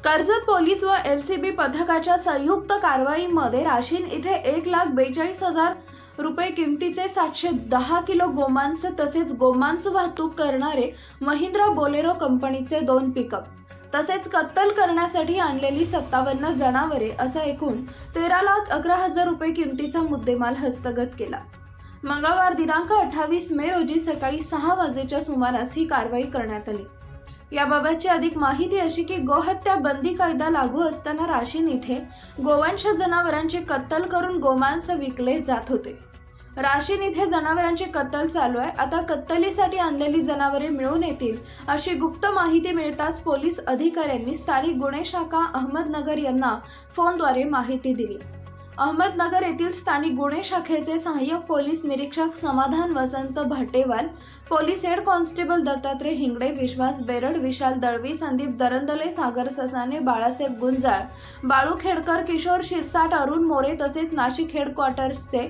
Karjat police व LCB पथकाच्या संयुक्त कारवाईमध्ये राशीन इथे 1,42,000 रुपये किमतीचे 710 किलो गोमांस तसेच गोमांस वाहतूक करणारे महिंद्रा बोलेरो कंपनीचे 2 पिकअप तसेच कत्तल करण्यासाठी आणलेली 57 जनावरे असा एकूण 13,11,000 रुपये किमतीचा मुद्देमाल हस्तगत केला। मंगळवार दिनांक 28 मे रोजी सकाळी 6 वाजेच्या सुमारास ही कारवाई करण्यात आली। याबाबतची अधिक माहिती अशी की गोहत्या बंदी कायदा लागू असताना राशीन इथे गोवंश जनावरांची कत्तल करून गोमांस विकले जात होते। राशीन इथे जनावरांची कत्तल चालू आहे। आता कत्तलीसाठी आणलेली जनावरे मिळून येतील अशी गुप्त माहिती मिळताच पोलीस अधिकाऱ्यांनी स्थानिक गुन्हे शाखा अहमदनगर यांना फोनद्वारे माहिती दिली। अहमदनगर येथील स्थानिक गुन्हे शाखेचे सहाय्यक पोलीस निरीक्षक Samadhan Vasant Bhatewal, police head constable Dattatray Hingade, Vishwas Berad, Vishal Dalvi, Sandeep Darandale, Sagar Sasane, Balasaheb Gunjal, Balu Khedkar, Kishor Shirsat, Arun More तसेच नाशिक हेडक्वार्टर्सचे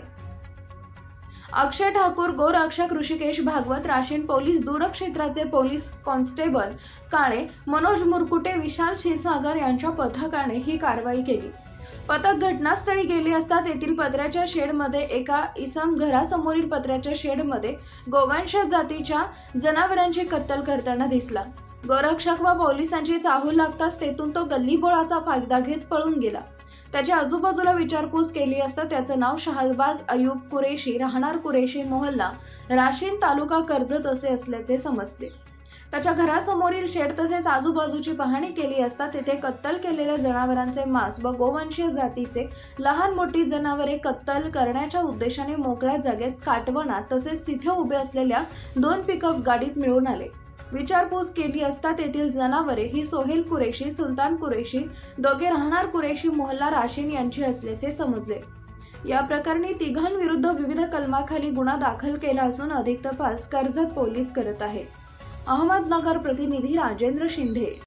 अक्षय ठाकूर, गोरक्षक ऋषिकेश भागवत, राशीन पोलीस दूरक्षेत्राचे पोलीस कॉन्स्टेबल काळे, मनोज मुरकुटे, विशाल क्षीरसागर यांच्या पथकाने ही कारवाई केली। पथक घटनास्थळी गेले असता तेथील पत्र्याच्या शेडमध्ये एका इसम घरासमोरील पत्र्याच्या शेडमध्ये गोवंश जातीच्या जनावरांची कत्तल करताना दिसला। गोरक्षक व पोलिसांची चाहूल लागताच तेथून तो गल्लीबोळाचा फायदा घेत पळून गेला। त्याच्या आजूबाजूला विचारपूस केली असता त्याचं नाव शहबाज अयूब कुरेशी, राहणार कुरेशी मोहल्ला, राशीन, तालुका कर्जत असे असल्याचे समजले। त्याच्या घरासमोरील शेड तसेच आजूबाजूची पाहणी केली असता तेथे कत्तल केलेल्या जनावरांचे मांस व गोवंशीय जातीचे लहान मोठी जनावरे कत्तल करण्याच्या उद्देशाने मोकळ्या जागेत काटवणात तसेच तिथे उभे असलेल्या 2 पिकअप गाडीत मिळून आले। विचारपूस केली असता तेथील जनावरे ही सोहेल कुरेशी, सुलतान कुरेशी, दोघे राहणार कुरेशी मोहल्ला, राशीन यांची असल्याचे समजले। या प्रकरणी तिघांविरुद्ध विविध कलमाखाली गुन्हा दाखल केला असून अधिक तपास कर्जत पोलीस करत आहेत। अहमदनगर प्रतिनिधी राजेंद्र शिंदे।